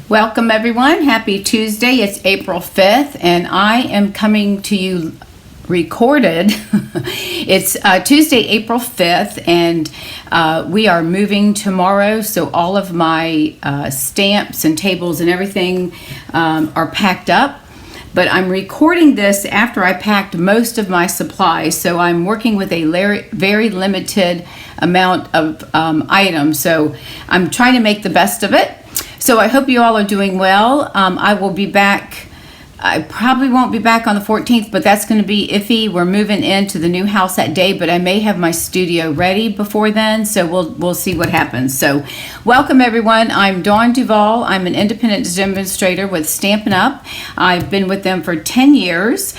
Welcome everyone. Happy Tuesday. It's April 5th and I am coming to you recorded. It's Tuesday, April 5th, and we are moving tomorrow, so all of my stamps and tables and everything are packed up. But I'm recording this after I packed most of my supplies, so I'm working with a very limited amount of items. So I'm trying to make the best of it. So I hope you all are doing well. I will be back. I probably won't be back on the 14th, but that's going to be iffy. We're moving into the new house that day, but I may have my studio ready before then, so we'll see what happens. So welcome everyone. I'm Dawn Duvall. I'm an independent demonstrator with Stampin' Up. I've been with them for 10 years,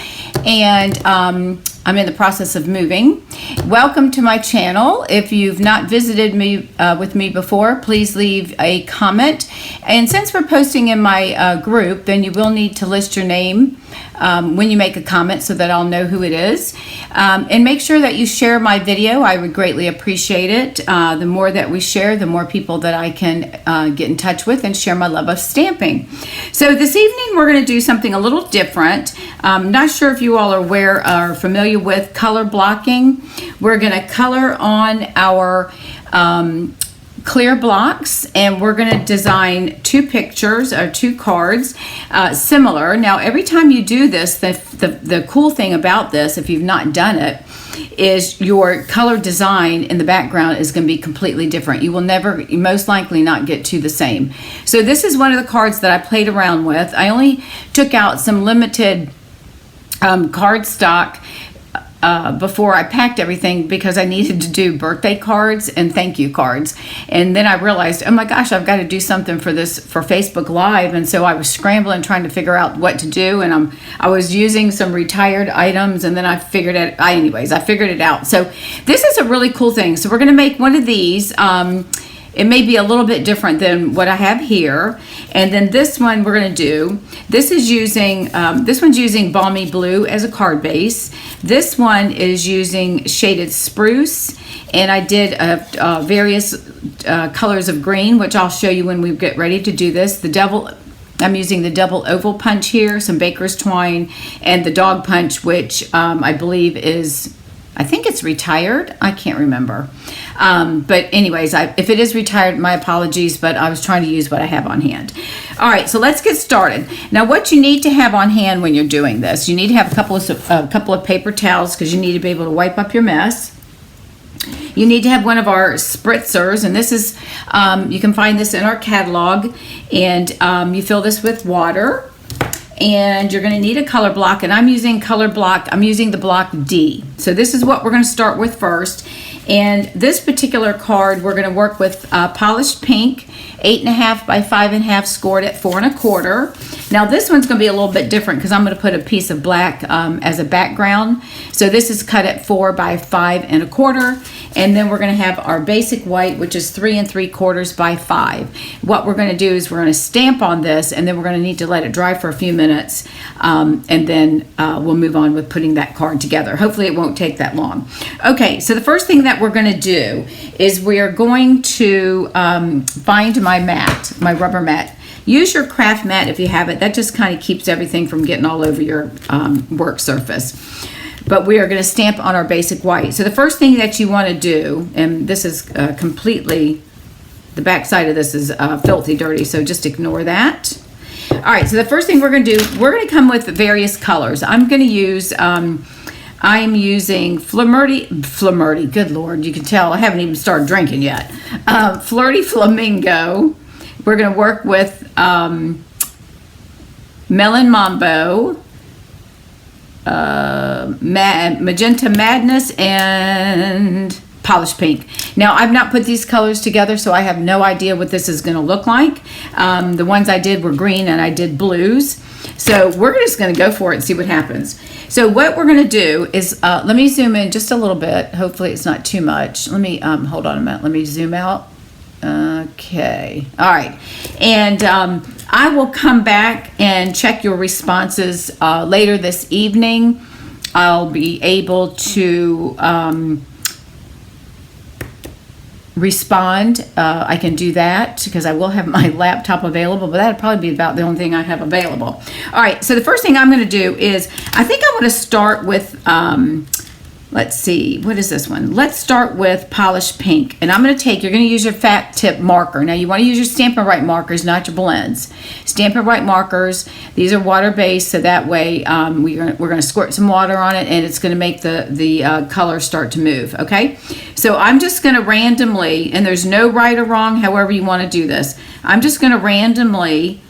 and I'm in the process of moving. Welcome to my channel. If you've not visited me with me before, please leave a comment. And since we're posting in my group, then you will need to list your name when you make a comment so that I'll know who it is. And make sure that you share my video. I would greatly appreciate it. The more that we share, the more people that I can get in touch with and share my love of stamping. So this evening we're going to do something a little different. I'm not sure if you all are familiar with color blocking. We're going to color on our clear blocks, and we're going to design two pictures or two cards similar. Now every time you do this, the cool thing about this, if you've not done it, is your color design in the background is going to be completely different. You will most likely not get to the same. So this is one of the cards that I played around with. I only took out some limited cardstock before I packed everything because I needed to do birthday cards and thank you cards. And then I realized, oh my gosh, I've got to do something for Facebook Live. And so I was scrambling trying to figure out what to do. And I was using some retired items, and then I figured it out. So this is a really cool thing. So we're going to make one of these. It may be a little bit different than what I have here. And then this one we're going to do, this one's using Balmy Blue as a card base. This one is using Shaded Spruce. And I did various colors of green, which I'll show you when we get ready to do this. I'm using the double oval punch here, some baker's twine, and the dog punch, which I believe I think it's retired. I can't remember. But anyways, if it is retired, my apologies, but I was trying to use what I have on hand. All right, so let's get started. Now, what you need to have on hand when you're doing this, you need to have a couple of paper towels because you need to be able to wipe up your mess. You need to have one of our spritzers, and this is, you can find this in our catalog, and you fill this with water. And you're going to need a color block, and I'm using the block D. So this is what we're going to start with first. And this particular card, we're going to work with polished pink, 8.5 by 5.5, scored at 4 1/4. Now this one's going to be a little bit different because I'm going to put a piece of black as a background. So this is cut at 4 by 5 1/4. And then we're going to have our basic white, which is 3 3/4 by 5. What we're going to do is we're going to stamp on this, and then we're going to need to let it dry for a few minutes. And then we'll move on with putting that card together. Hopefully it won't take that long. Okay, so the first thing that we're going to do is we are going to find my mat, my rubber mat. Use your craft mat if you have it. That just kind of keeps everything from getting all over your work surface. But we are going to stamp on our basic white. So the first thing that you want to do, and this is completely, the back side of this is filthy dirty, so just ignore that. All right, so the first thing we're going to do, we're going to come with various colors. I'm going to use, I am using Flirty, good Lord, you can tell I haven't even started drinking yet. Flirty Flamingo. We're going to work with Melon Mambo, Magenta Madness, and Polished Pink. Now, I've not put these colors together, so I have no idea what this is going to look like. The ones I did were green, and I did blues. So we're just going to go for it and see what happens. So what we're going to do is, let me zoom in just a little bit. Hopefully it's not too much. Let me, hold on a minute. Let me zoom out. Okay. All right. And I will come back and check your responses later this evening. I'll be able to respond, I can do that because I will have my laptop available, but that'd probably be about the only thing I have available. All right, so the first thing I'm going to do is, I think I want to start with, let's see, what is this one? Let's start with Polished Pink. And I'm going to take, you're going to use your fat tip marker. Now you want to use your Stampin' Write markers, not your blends. Stampin' Write markers, these are water-based, so that way we're going to squirt some water on it and it's going to make the color start to move, okay? So I'm just going to randomly, and there's no right or wrong, however you want to do this. I'm just going to randomly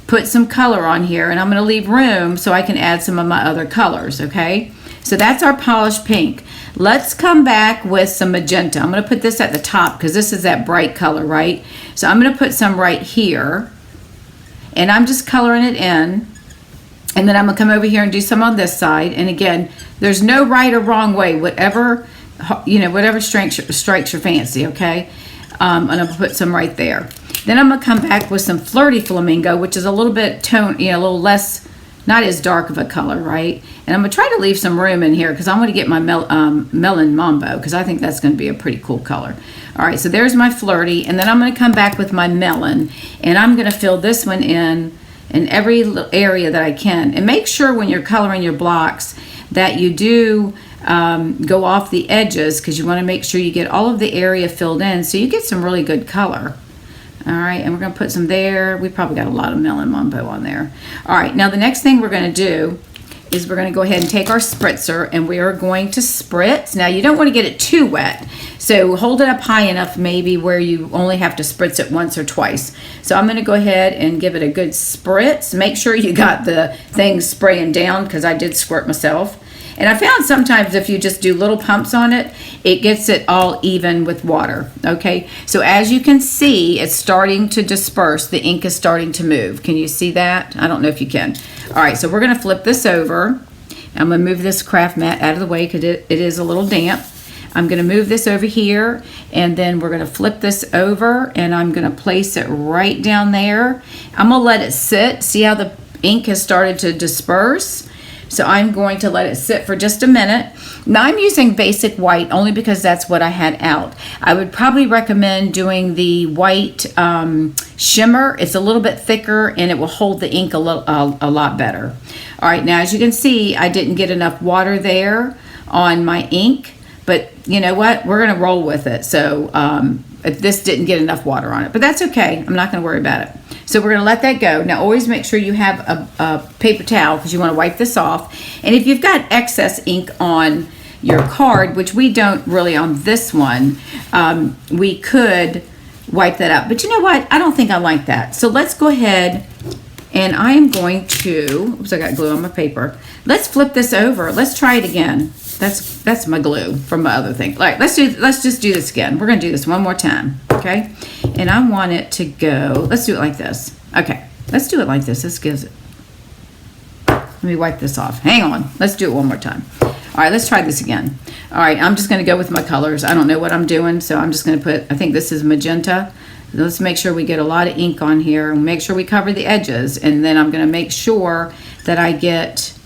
put some color on here, and I'm going to leave room so I can add some of my other colors, okay? So that's our Polished Pink. Let's come back with some magenta. I'm going to put this at the top because this is that bright color, right? So I'm going to put some right here, and I'm just coloring it in. And then I'm going to come over here and do some on this side. And again, there's no right or wrong way. Whatever, you know, whatever strikes your fancy, okay? And I'm going to put some right there. Then I'm going to come back with some Flirty Flamingo, which is a little bit tone, you know, a little less, not as dark of a color, right? And I'm going to try to leave some room in here because I'm going to get my Melon Mambo because I think that's going to be a pretty cool color. All right, so there's my Flirty, and then I'm going to come back with my Melon, and I'm going to fill this one in every area that I can. And make sure when you're coloring your blocks that you do go off the edges because you want to make sure you get all of the area filled in so you get some really good color. All right, and we're going to put some there. We probably got a lot of Melon Mambo on there. All right, now the next thing we're going to do is we're going to go ahead and take our spritzer and we are going to spritz. Now you don't want to get it too wet, so hold it up high enough maybe where you only have to spritz it once or twice. So I'm going to go ahead and give it a good spritz. Make sure you got the thing spraying down because I did squirt myself. And I found sometimes if you just do little pumps on it, it gets it all even with water, okay? So as you can see, it's starting to disperse. The ink is starting to move. Can you see that? I don't know if you can. All right, so we're gonna flip this over. I'm gonna move this craft mat out of the way because it is a little damp. I'm gonna move this over here, and then we're gonna flip this over, and I'm gonna place it right down there. I'm gonna let it sit. See how the ink has started to disperse? So I'm going to let it sit for just a minute. Now I'm using basic white only because that's what I had out. I would probably recommend doing the white shimmer. It's a little bit thicker and it will hold the ink a lot better. All right, now as you can see, I didn't get enough water there on my ink, but you know what? We're gonna roll with it. So this didn't get enough water on it, but that's okay. I'm not gonna worry about it. So we're going to let that go. Now always make sure you have a paper towel because you want to wipe this off. And if you've got excess ink on your card, which we don't really on this one, we could wipe that up. But you know what? I don't think I like that. So let's go ahead and I am going to, oops, I got glue on my paper. Let's flip this over. Let's try it again. That's my glue from my other thing. All right, let's just do this again. We're going to do this one more time, okay? And I want it to go, let's do it like this. Okay, let's do it like this. This gives it, let me wipe this off. Hang on, let's do it one more time. All right, let's try this again. All right, I'm just going to go with my colors. I don't know what I'm doing, so I'm just going to put, I think this is magenta. Let's make sure we get a lot of ink on here and make sure we cover the edges. And then I'm going to make sure that I get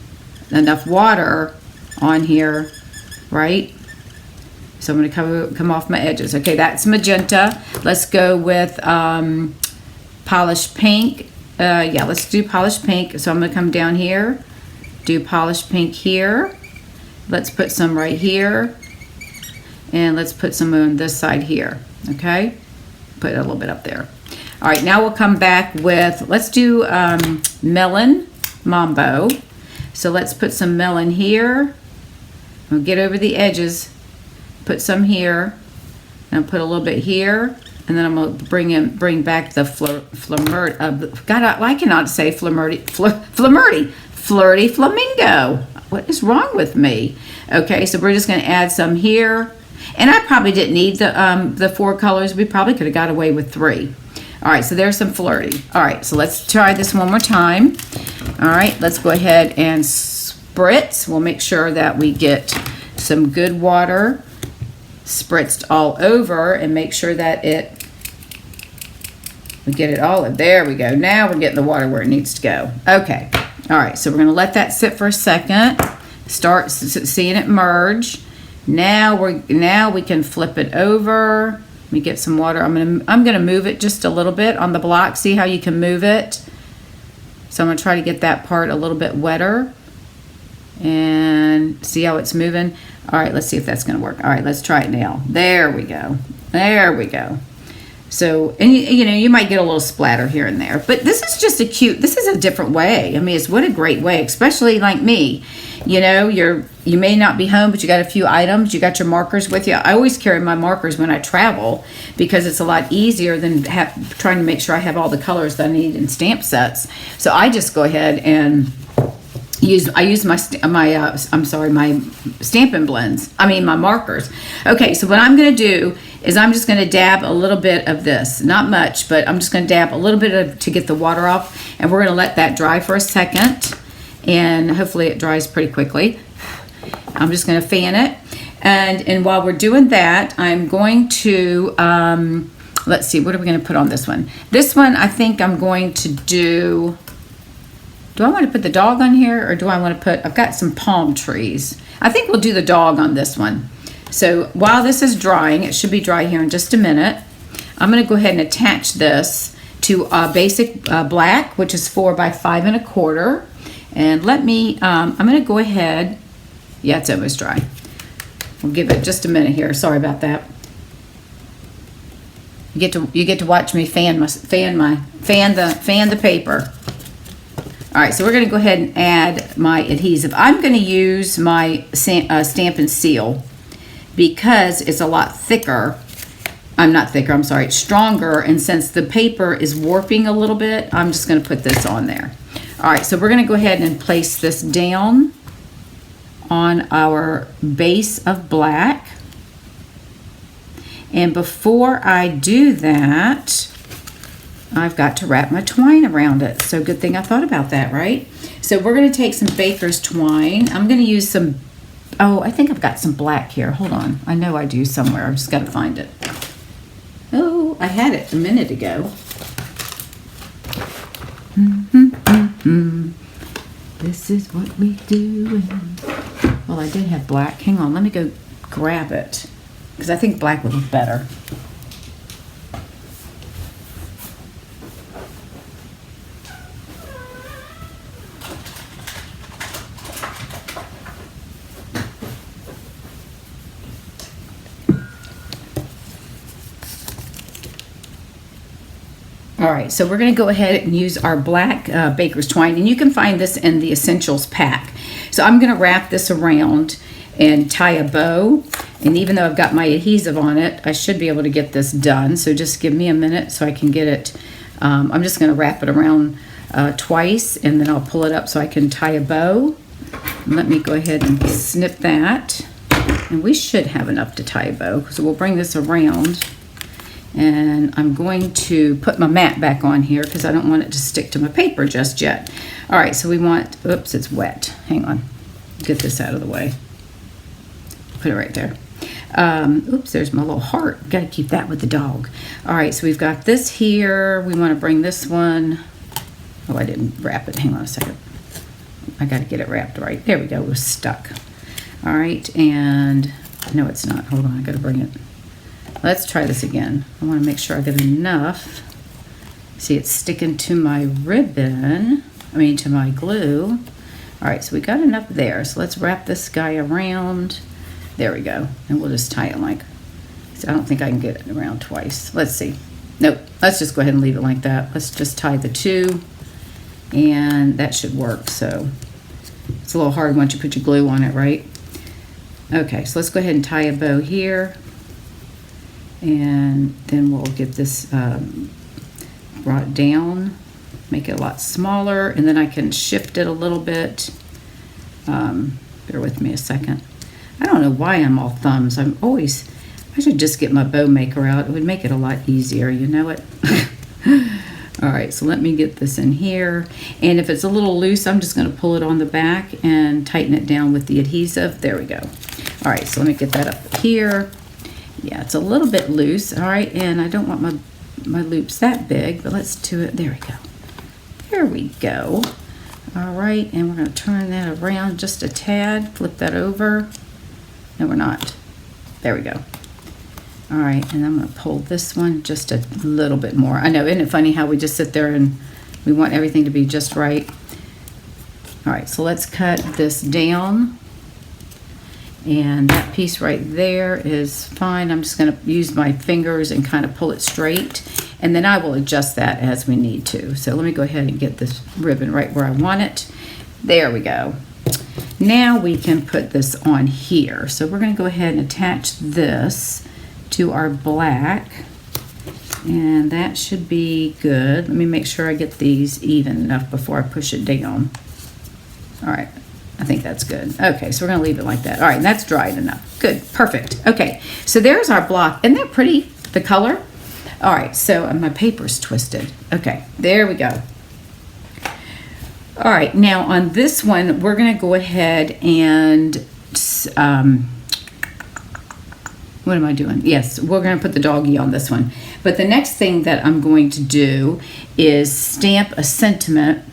enough water on here, right? So I'm going to come off my edges. Okay, that's magenta. Let's go with Polished Pink. Yeah, let's do Polished Pink. So I'm going to come down here, do Polished Pink here. Let's put some right here. And let's put some on this side here, okay? Put it a little bit up there. All right, now we'll come back with, let's do Melon Mambo. So let's put some melon here. We'll get over the edges, put some here, and I'll put a little bit here, and then I'm going to bring back the I cannot say Flirty Flamingo. What is wrong with me? Okay, so we're just going to add some here, and I probably didn't need the 4 colors. We probably could have got away with 3. All right, so there's some Flirty. All right, so let's try this one more time. All right, let's go ahead and spritz. We'll make sure that we get some good water spritzed all over and make sure that we get it all in. There we go. Now we're getting the water where it needs to go. Okay. All right, so we're going to let that sit for a second. Start seeing it merge. Now we can flip it over Let me get some water. I'm gonna move it just a little bit on the block. See how you can move it? So I'm gonna try to get that part a little bit wetter. And see how it's moving? All right, let's see if that's gonna work. All right, let's try it now. There we go. There we go. So, and you know, you might get a little splatter here and there, but this is just this is a different way. I mean, what a great way, especially like me. You know, you may not be home, but you got a few items. You got your markers with you. I always carry my markers when I travel because it's a lot easier than trying to make sure I have all the colors that I need in stamp sets. So I just go ahead and use my Stampin' Blends. I mean my markers. Okay, so what I'm going to do is I'm just going to dab a little bit of this. Not much, but I'm just going to dab a little bit to get the water off, and we're going to let that dry for a second. And hopefully it dries pretty quickly. I'm just going to fan it, and while we're doing that, I'm going to let's see, what are we going to put on this one? This one I think I'm going to do I want to put the dog on here, or do I want to put, I've got some palm trees. I think we'll do the dog on this one. So while this is drying, it should be dry here in just a minute, I'm going to go ahead and attach this to basic black, which is 4 by 5 1/4. And let me, I'm going to go ahead, yeah, it's almost dry. We'll give it just a minute here. Sorry about that. You get to watch me fan the paper. All right, so we're going to go ahead and add my adhesive. I'm going to use my Stamp and Seal because it's a lot thicker. I'm sorry, it's stronger, and since the paper is warping a little bit, I'm just going to put this on there. All right, so we're going to go ahead and place this down on our base of black. And before I do that, I've got to wrap my twine around it. So good thing I thought about that, right? So we're going to take some baker's twine. I'm going to use some, I think I've got some black here. Hold on. I know I do somewhere. I've just got to find it. Oh, I had it a minute ago. This is what we do. Well, I did have black. Hang on. Let me go grab it, because I think black would look better. All right, so we're going to go ahead and use our black baker's twine, and you can find this in the Essentials pack. So I'm going to wrap this around and tie a bow, and even though I've got my adhesive on it, I should be able to get this done. So just give me a minute so I can get it. I'm just going to wrap it around twice, and then I'll pull it up so I can tie a bow. And let me go ahead and snip that, and we should have enough to tie a bow, so we'll bring this around. And I'm going to put my mat back on here because I don't want it to stick to my paper just yet. All right, so we want, oops, it's wet. Hang on, get this out of the way. Put it right there. Oops, there's my little heart. Got to keep that with the dog. All right, so we've got this here. We want to bring this one. Oh, I didn't wrap it. Hang on a second. I got to get it wrapped right. There we go. It was stuck. All right, and no, it's not. Hold on, I got to bring it. Let's try this again. I want to make sure I get enough. See, it's sticking to my ribbon, to my glue. All right, so we got enough there. So let's wrap this guy around. There we go. And we'll just tie it like, so I don't think I can get it around twice. Let's see. Nope, let's just go ahead and leave it like that. Let's just tie the two, and that should work. So it's a little hard once you put your glue on it, right? Okay, so let's go ahead and tie a bow here. And then we'll get this brought down, make it a lot smaller, and then I can shift it a little bit. Bear with me a second. I don't know why I'm all thumbs. I should just get my bow maker out. It would make it a lot easier, you know it? All right, so let me get this in here. And if it's a little loose, I'm just gonna pull it on the back and tighten it down with the adhesive. There we go. All right, so let me get that up here. Yeah, it's a little bit loose. All right, and I don't want my loops that big, but let's do it. There we go. There we go. All right, and we're going to turn that around just a tad. Flip that over. No, we're not. There we go. All right, and I'm gonna pull this one just a little bit more. I know, isn't it funny how we just sit there and we want everything to be just right? All right, so let's cut this down. And that piece right there is fine. I'm just gonna use my fingers and kind of pull it straight. And then I will adjust that as we need to. So let me go ahead and get this ribbon right where I want it. There we go. Now we can put this on here. So we're gonna go ahead and attach this to our black, and that should be good. Let me make sure I get these even enough before I push it down. All right, I think that's good. Okay, so we're gonna leave it like that. All right, and that's dried enough. Good, perfect. Okay, so there's our block. Isn't that pretty, the color? All right, so my paper's twisted. Okay, there we go. All right, now on this one, we're gonna go ahead and, what am I doing? Yes, we're going to put the doggy on this one. But the next thing that I'm going to do is stamp a sentiment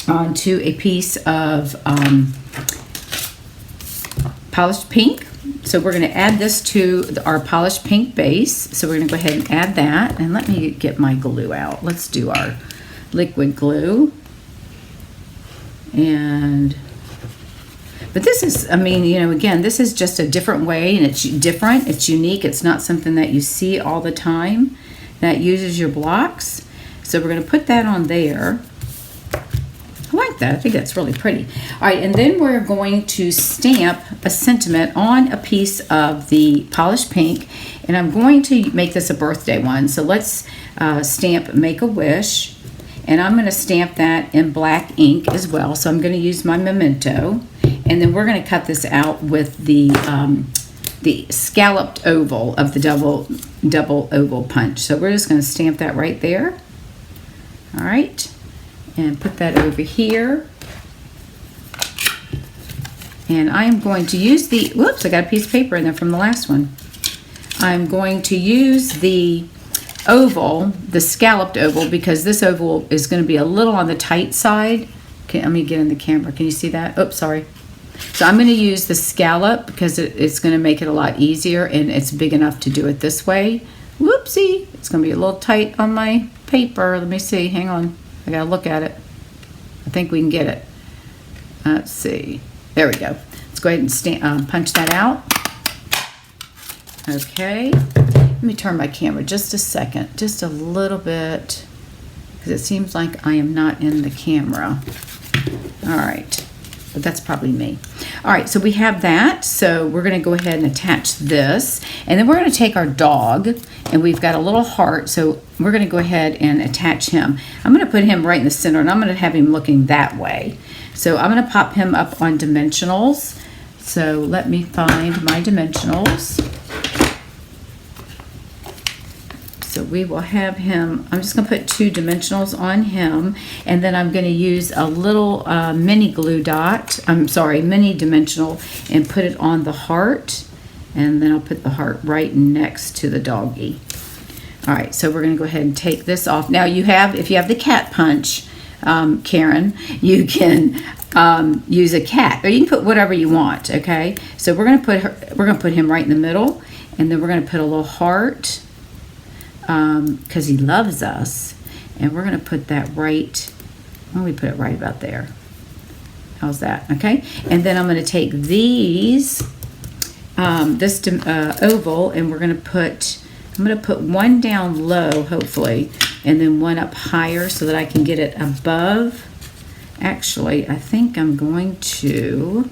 onto a piece of polished pink. So we're going to add this to our polished pink base. So we're going to go ahead and add that. And let me get my glue out. Let's do our liquid glue. But this is, I mean, you know, again, this is just a different way, and it's different, it's unique, it's not something that you see all the time that uses your blocks. So we're going to put that on there. I like that, I think that's really pretty. All right, and then we're going to stamp a sentiment on a piece of the polished pink, and I'm going to make this a birthday one. So let's stamp Make a Wish, and I'm going to stamp that in black ink as well. So I'm going to use my Memento. And then we're going to cut this out with the scalloped oval of the double oval punch. So we're just going to stamp that right there. All right, and put that over here. And I am going to use the, whoops, I got a piece of paper in there from the last one. I'm going to use the oval, the scalloped oval, because this oval is going to be a little on the tight side. Okay, let me get in the camera. Can you see that? Oops, sorry. So I'm going to use the scallop because it's going to make it a lot easier, and it's big enough to do it this way. Whoopsie, it's going to be a little tight on my paper. Let me see, hang on. I got to look at it. I think we can get it. Let's see. There we go. Let's go ahead and punch that out. Okay. Let me turn my camera just a second, just a little bit, because it seems like I am not in the camera. All right. But that's probably me. All right, so we have that. So we're going to go ahead and attach this. And then we're going to take our dog, and we've got a little heart. So we're going to go ahead and attach him. I'm going to put him right in the center, and I'm going to have him looking that way. So I'm going to pop him up on dimensionals. So let me find my dimensionals. So we will have him, I'm just going to put 2 dimensionals on him, and then I'm going to use a little mini glue dot, mini dimensional, and put it on the heart, and then I'll put the heart right next to the doggy. All right, so we're going to go ahead and take this off. Now if you have the cat punch, Karen, you can use a cat, or you can put whatever you want, okay? So we're going to put him right in the middle, and then we're going to put a little heart, because he loves us, and we're going to put that right, well, we put it right about there. How's that? Okay, and then I'm going to take these this oval, and I'm going to put one down low, hopefully, and then one up higher so that I can get it above. Actually, I think I'm going to,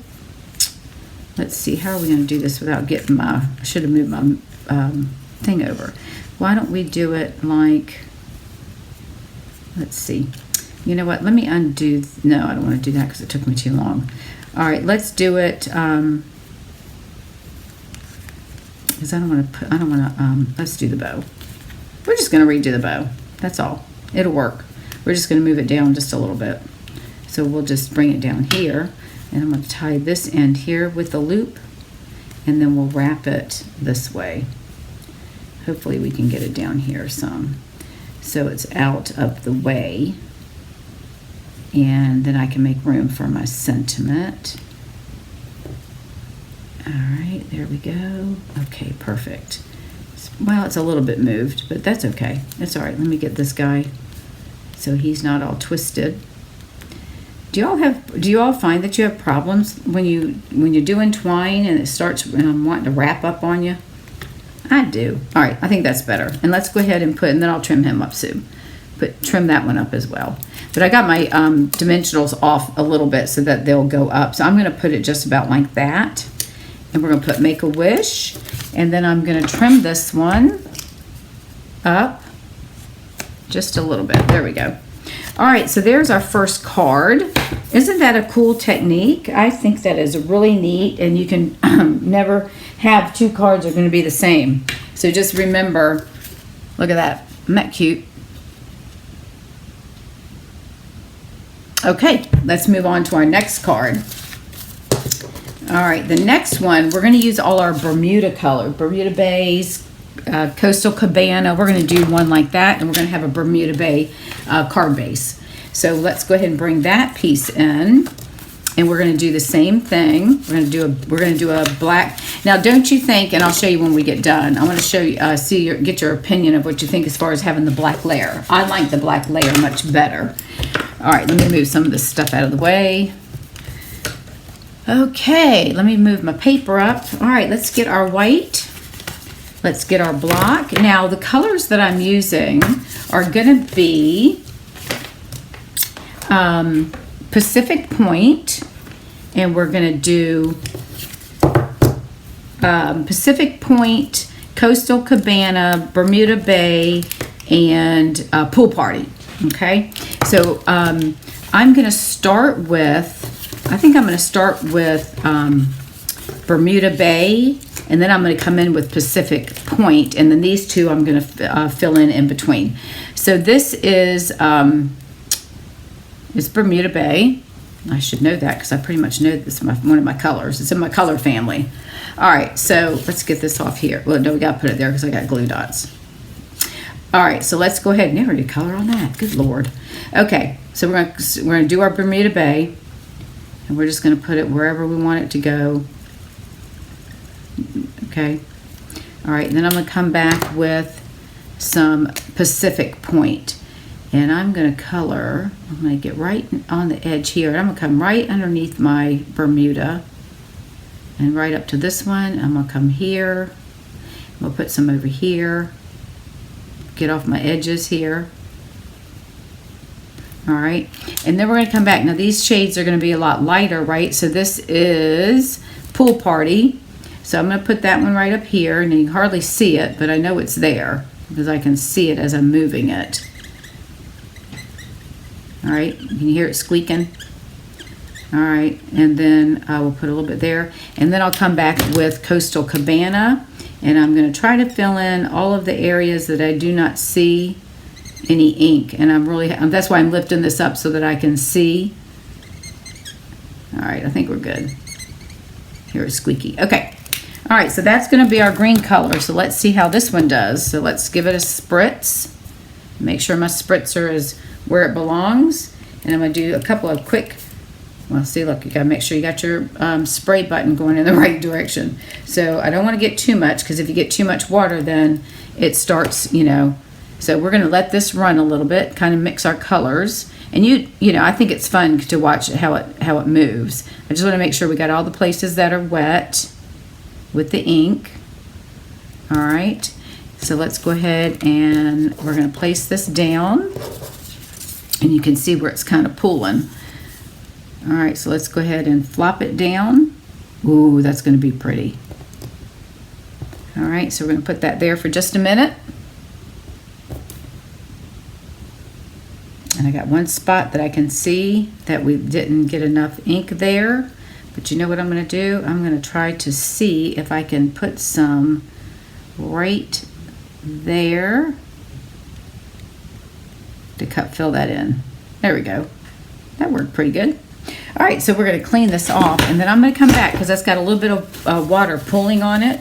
let's see, how are we going to do this without getting I should have moved my thing over. Why don't we do it like, let's see, you know what, let me undo, no, I don't want to do that because it took me too long. All right, let's do it, because I don't want to, let's do the bow. We're just going to redo the bow, that's all. It'll work. We're just going to move it down just a little bit. So we'll just bring it down here, and I'm going to tie this end here with the loop, and then we'll wrap it this way. Hopefully we can get it down here some, so it's out of the way, and then I can make room for my sentiment. All right, there we go. Okay, perfect. Let's well, it's a little bit moved, but that's okay. It's all right. Let me get this guy so he's not all twisted. Do you all find that you have problems when you're doing twine and it starts wanting to wrap up on you? I do. All right, I think that's better. And let's go ahead and and then I'll trim him up soon. Trim that one up as well. But I got my dimensionals off a little bit so that they'll go up. So I'm going to put it just about like that. And we're going to put Make a Wish. And then I'm going to trim this one up just a little bit. There we go. All right, so there's our first card. Isn't that a cool technique? I think that is really neat, and you can never have two cards are going to be the same. So just remember, look at that. Isn't that cute? Okay, let's move on to our next card. All right, the next one, we're going to use all our Bermuda color, Bermuda Bays, Coastal Cabana. We're going to do one like that, and we're going to have a Bermuda Bay card base. So let's go ahead and bring that piece in, and we're going to do the same thing. We're going to do a black. Now, don't you think? And I'll show you when we get done. I want to show you, get your opinion of what you think as far as having the black layer. I like the black layer much better. All right, let me move some of this stuff out of the way. Okay, let me move my paper up. All right, let's get our white. Let's get our block. Now, the colors that I'm using are going to be Pacific Point, and we're going to do Pacific Point, Coastal Cabana, Bermuda Bay, and Pool Party. Okay, so I'm going to start with, I think I'm going to start with Bermuda Bay, and then I'm going to come in with Pacific Point, and then these two I'm going to fill in between. So this is it's Bermuda Bay. I should know that because I pretty much know this is one of my colors. It's in my color family. All right, so let's get this off here. Well, no, we got to put it there because I got glue dots. All right, so let's go ahead and never did color on that. Good Lord. Okay, so we're going to do our Bermuda Bay, and we're just going to put it wherever we want it to go. Okay. All right, and then I'm going to come back with some Pacific Point. And I'm going to color, I'm going to get right on the edge here. And I'm going to come right underneath my Bermuda. And right up to this one. I'm going to come here. I'm going to put some over here. Get off my edges here. All right. And then we're going to come back. Now these shades are going to be a lot lighter, right? So this is Pool Party. So I'm going to put that one right up here. And you can hardly see it, but I know it's there because I can see it as I'm moving it. All right, you can hear it squeaking. All right, and then I will put a little bit there. And then I'll come back with Coastal Cabana. And I'm going to try to fill in all of the areas that I do not see any ink. And that's why I'm lifting this up so that I can see. All right, I think we're good. Here it's squeaky. Okay. All right, so that's going to be our green color. So let's see how this one does. So let's give it a spritz. Make sure my spritzer is where it belongs. And I'm going to do a couple of quick, well, see, look, you got to make sure you got your spray button going in the right direction. So I don't want to get too much, because if you get too much water, then it starts, you know. So we're going to let this run a little bit, kind of mix our colors. And you know, I think it's fun to watch how it moves. I just want to make sure we got all the places that are wet with the ink. All right. So let's go ahead and we're going to place this down. And you can see where it's kind of pulling. All right, so let's go ahead and flop it down. Ooh, that's going to be pretty. All right, so we're going to put that there for just a minute. And I got one spot that I can see that we didn't get enough ink there. But you know what I'm going to do? I'm going to try to see if I can put some right there to fill that in. There we go. That worked pretty good. All right, so we're going to clean this off, and then I'm going to come back because that's got a little bit of water pooling on it.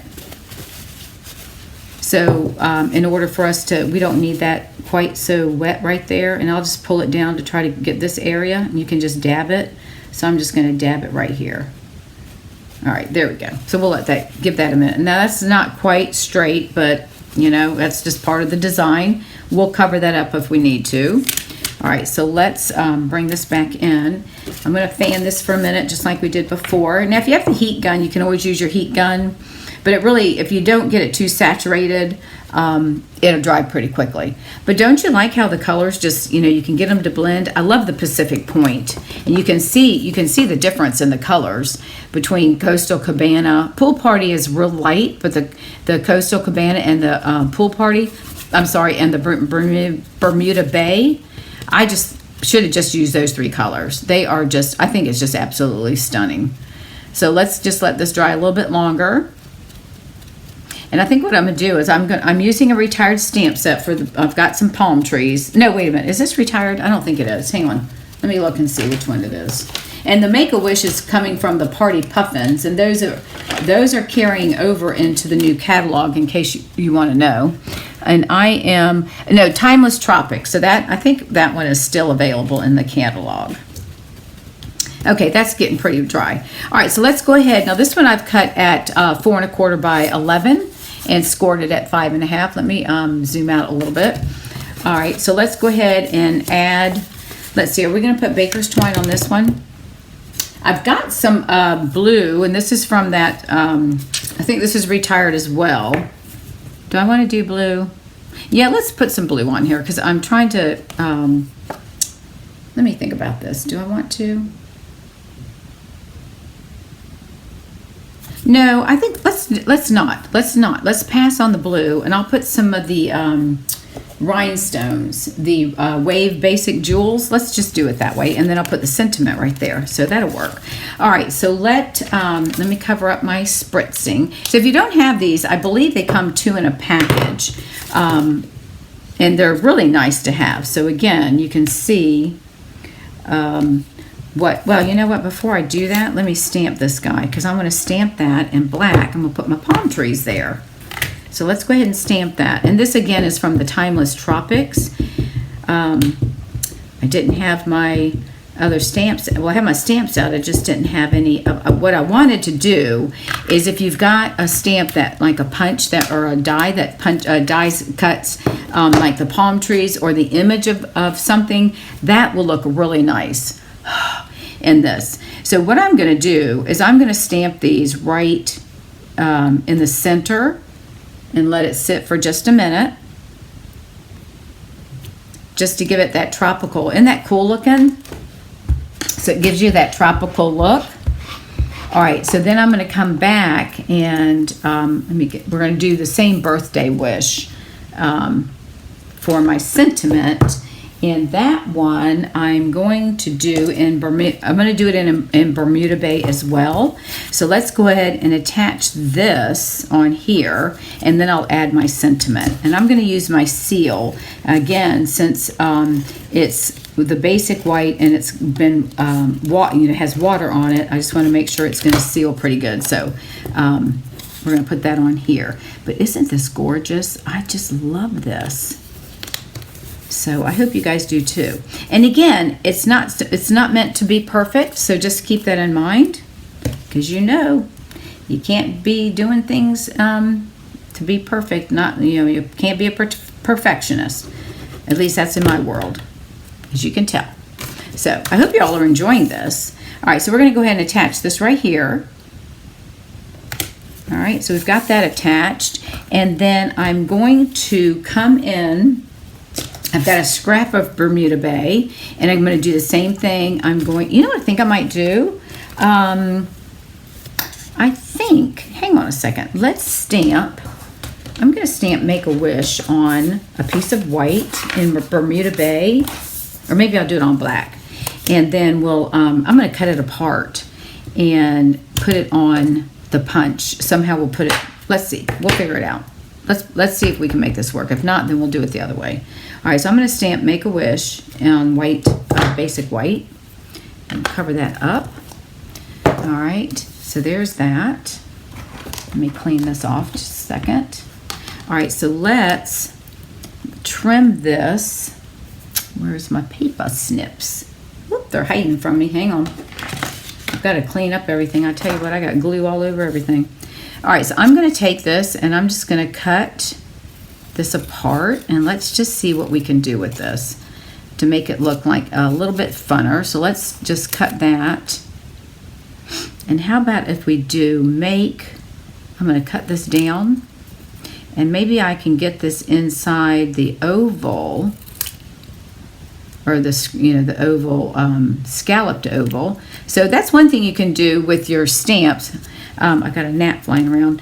So in order for us to, we don't need that quite so wet right there, and I'll just pull it down to try to get this area, and you can just dab it. So I'm just going to dab it right here. All right, there we go. So we'll give that a minute. Now that's not quite straight, but You know, that's just part of the design. We'll cover that up if we need to. All right, so let's bring this back in. I'm going to fan this for a minute, just like we did before. Now, if you have the heat gun, you can always use your heat gun. But it really, if you don't get it too saturated, it'll dry pretty quickly. But don't you like how the colors just, you know, you can get them to blend? I love the Pacific Point. And you can see the difference in the colors between Coastal Cabana. Pool Party is real light, but the Coastal Cabana and the Pool Party, I'm sorry, and the Bermuda Bay, I just should have just used those 3 colors. They are just, I think it's just absolutely stunning. So let's just let this dry a little bit longer. And I think what I'm going to do is I'm using a retired stamp set for I've got some palm trees. No, wait a minute. Is this retired? I don't think it is. Hang on. Let me look and see which one it is. And the Make-A-Wish is coming from the Party Puffins, and those are carrying over into the new catalog in case you want to know. And Timeless Tropics. So that, I think that one is still available in the catalog. Okay, that's getting pretty dry. All right, so let's go ahead. Now this one I've cut at 4 1/4 by 11 and scored it at 5 1/2. Let me zoom out a little bit. All right, so let's go ahead and add, let's see, are we gonna put baker's twine on this one? I've got some blue, and this is from that, I think this is retired as well. Do I wanna do blue? Yeah, let's put some blue on here because I'm trying to, let me think about this. Do I want to? No, I think let's not. Let's pass on the blue, and I'll put some of the rhinestones, the Wave Basic Jewels. Let's just do it that way, and then I'll put the sentiment right there, so that'll work. All right, so let me cover up my spritzing. So if you don't have these, I believe they come 2 in a package, and they're really nice to have. So again, you can see. Well, you know what, before I do that, let me stamp this guy, because I'm going to stamp that in black. I'm going to put my palm trees there. So let's go ahead and stamp that. And this again is from the Timeless Tropics. I didn't have my other stamps. Well, I have my stamps out. I just didn't have any. What I wanted to do is, if you've got a stamp that, like a punch or a die that cuts like the palm trees or the image of something, that will look really nice in this. So what I'm going to do is I'm going to stamp these right in the center and let it sit for just a minute, just to give it that tropical. Isn't that cool looking? So it gives you that tropical look. All right, so then I'm going to come back and we're going to do the same birthday wish for my sentiment. And that one I'm going to do in Bermuda. I'm going to do it in Bermuda Bay as well. So let's go ahead and attach this on here, and then I'll add my sentiment. And I'm going to use my seal again, since it's the basic white and it's been has water on it. I just want to make sure it's going to seal pretty good. So we're going to put that on here. But isn't this gorgeous? I just love this. So I hope you guys do too. And again, it's not meant to be perfect, so just keep that in mind, because you can't be doing things to be perfect. You can't be a perfectionist. At least that's in my world, as you can tell. So I hope you all are enjoying this. All right, so we're going to go ahead and attach this right here. All right, so we've got that attached, and then I'm going to come in. I've got a scrap of Bermuda Bay, and I'm going to do the same thing. You know what I think I might do? I think, hang on a second. Let's stamp. I'm going to stamp Make-A-Wish on a piece of white in Bermuda Bay, or maybe I'll do it on black. And then I'm going to cut it apart and put it on the punch. Somehow we'll put it, let's see, we'll figure it out. Let's see if we can make this work. If not, then we'll do it the other way. All right, so I'm going to stamp Make-A-Wish on white, basic white, and cover that up. All right, so there's that. Let me clean this off just a second. All right, so let's trim this. Where's my paper snips? Whoop, they're hiding from me. Hang on. I've got to clean up everything. I tell you what, I got glue all over everything. All right, so I'm going to take this and I'm just going to cut this apart, and let's just see what we can do with this to make it look like a little bit funner. So let's just cut that. And how about if we do I'm going to cut this down, and maybe I can get this inside the oval, or this, the oval, scalloped oval. So that's one thing you can do with your stamps. I got a gnat flying around.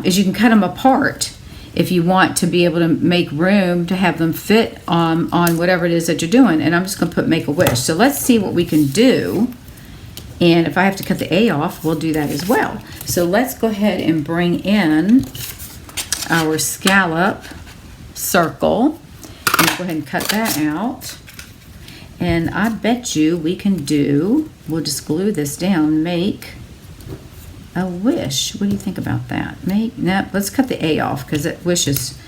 Is you can cut them apart if you want to be able to make room to have them fit on whatever it is that you're doing. And I'm just going to put Make-A-Wish. So let's see what we can do. And if I have to cut the A off, we'll do that as well. So let's go ahead and bring in our scallop circle. And go ahead and cut that out. And I bet you we can we'll just glue this down, Make-A-Wish. What do you think about that? Let's cut the A off, because it wishes.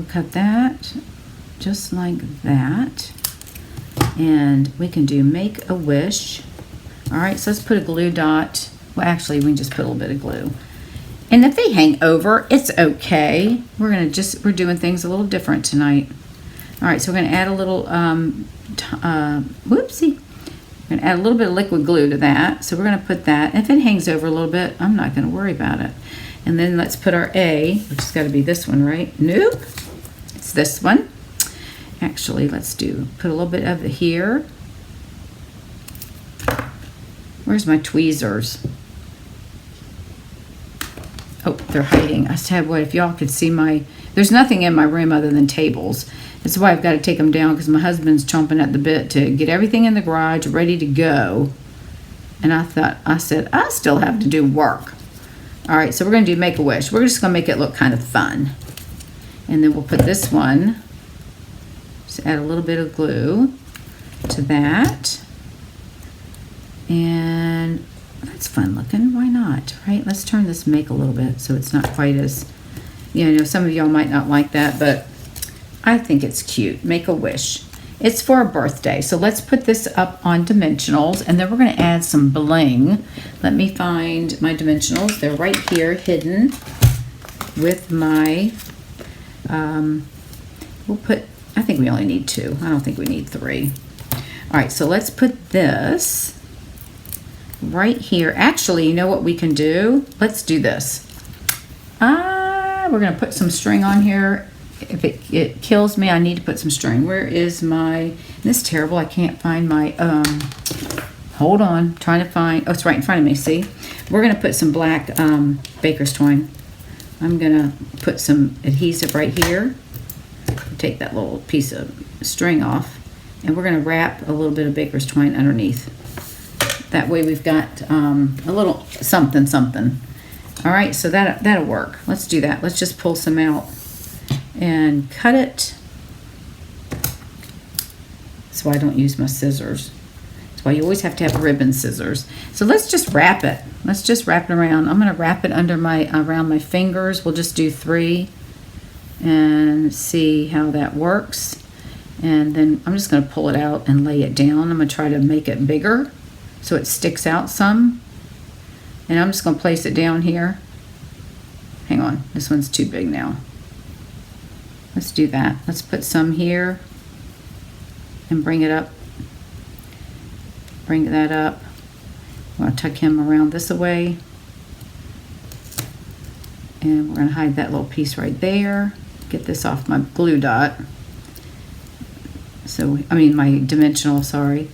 Cut that just like that. And we can do Make-A-Wish. All right, so let's put a glue dot. Well, actually, we can just put a little bit of glue. And if they hang over, it's okay. We're doing things a little different tonight. All right, so we're gonna add a little, whoopsie. We're gonna add a little bit of liquid glue to that. So we're gonna put that. If it hangs over a little bit, I'm not gonna worry about it. And then let's put our A, which has gotta be this one, right? Nope, it's this one. Actually, let's put a little bit of it here. Where's my tweezers? Oh, they're hiding. I said, what if y'all could see there's nothing in my room other than tables. That's why I've got to take them down, because my husband's chomping at the bit to get everything in the garage ready to go. And I said, I still have to do work. All right, so we're going to do Make-A-Wish. We're just going to make it look kind of fun. And then we'll put this one, just add a little bit of glue to that. And that's fun looking. Why not, right? Let's turn this Make a little bit so it's not quite as, some of y'all might not like that, but I think it's cute. Make-A-Wish. It's for a birthday. So let's put this up on dimensionals, and then we're going to add some bling. Let me find my dimensionals. They're right here, hidden with my, I think we only need 2. I don't think we need 3. All right, so let's put this right here. Actually, you know what we can do? Let's do this. We're going to put some string on here. If it kills me, I need to put some string. Where is this is terrible. I can't find my, hold on. Trying to find, it's right in front of me, see? We're going to put some black baker's twine. I'm going to put some adhesive right here. Take that little piece of string off. And we're going to wrap a little bit of baker's twine underneath. That way we've got a little something. All right, so that'll work. Let's do that. Let's just pull some out and cut it. That's why I don't use my scissors. That's why you always have to have ribbon scissors. So let's just wrap it. Let's just wrap it around. I'm going to wrap it around my fingers. We'll just do 3 and see how that works. And then I'm just going to pull it out and lay it down. I'm going to try to make it bigger so it sticks out some. And I'm just going to place it down here. Hang on, this one's too big now. Let's do that. Let's put some here and bring it up. Bring that up. I'm going to tuck him around this way. And we're going to hide that little piece right there. Get this off my glue dot. My dimensional, sorry.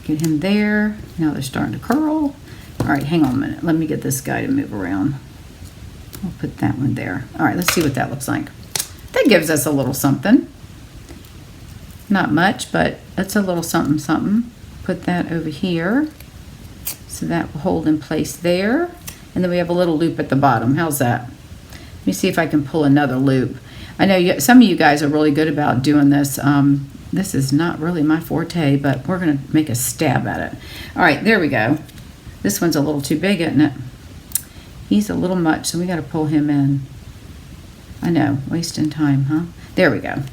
Get him there. Now they're starting to curl. All right, hang on a minute. Let me get this guy to move around. I'll put that one there. All right, let's see what that looks like. That gives us a little something. Not much, but that's a little something. Put that over here. So that will hold in place there. And then we have a little loop at the bottom. How's that? Let me see if I can pull another loop. I know some of you guys are really good about doing this. This is not really my forte, but we're going to make a stab at it. All right, there we go. This one's a little too big, isn't it? He's a little much, so we got to pull him in. I know, wasting time, huh? There we go.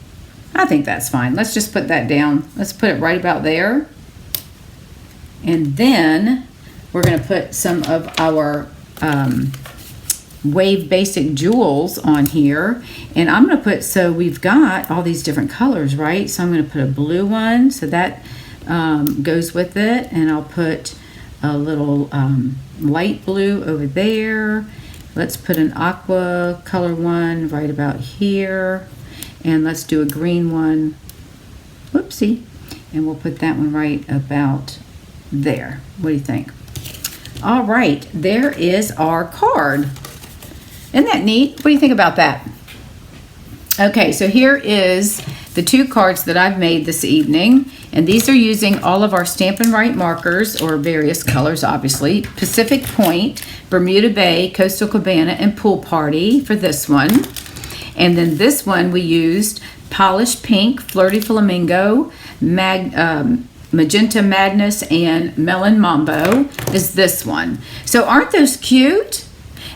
I think that's fine. Let's just put that down. Let's put it right about there. And then we're going to put some of our Wave Basic Jewels on here. And I'm going to put, so we've got all these different colors, right? So I'm going to put a blue one, so that goes with it. And I'll put a little light blue over there. Let's put an aqua color one right about here. And let's do a green one. Whoopsie. And we'll put that one right about there. What do you think? All right, there is our card. Isn't that neat? What do you think about that? Okay, so here is the 2 cards that I've made this evening. And these are using all of our Stampin' Right markers, or various colors, obviously. Pacific Point, Bermuda Bay, Coastal Cabana, and Pool Party for this one. And then this one we used Polished Pink, Flirty Flamingo, Magenta Madness, and Melon Mambo is this one. So aren't those cute?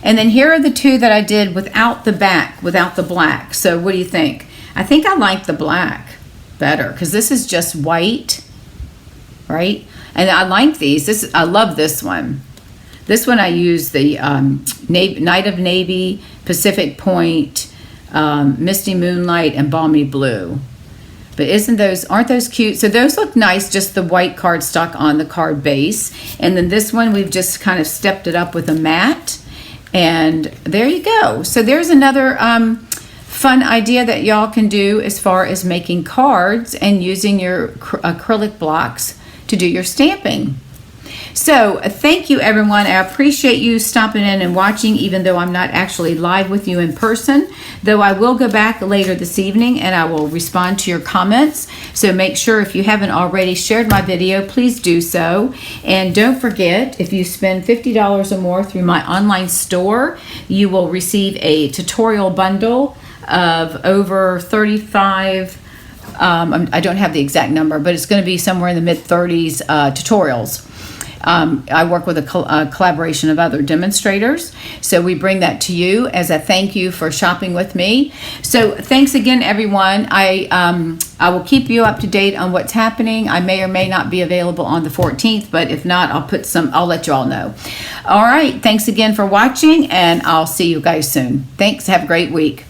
And then here are the 2 that I did without the back, without the black. So what do you think? I think I like the black better because this is just white, right? And I like these. I love this one. This one I use the Night of Navy, Pacific Point, Misty Moonlight, and Balmy Blue. But aren't those cute? So those look nice, just the white cardstock on the card base. And then this one, we've just kind of stepped it up with a matte. And there you go. So there's another fun idea that y'all can do as far as making cards and using your acrylic blocks to do your stamping. So thank you, everyone. I appreciate you stopping in and watching, even though I'm not actually live with you in person, though I will go back later this evening and I will respond to your comments. So make sure, if you haven't already shared my video, please do so. And don't forget, if you spend $50 or more through my online store, you will receive a tutorial bundle of over 35 I don't have the exact number, but it's going to be somewhere in the mid-30s tutorials. I work with a collaboration of other demonstrators, so we bring that to you as a thank you for shopping with me. So thanks again, everyone. I will keep you up to date on what's happening. I may or may not be available on the 14th, but if not, I'll let you all know. All right, thanks again for watching, and I'll see you guys soon. Thanks. Have a great week.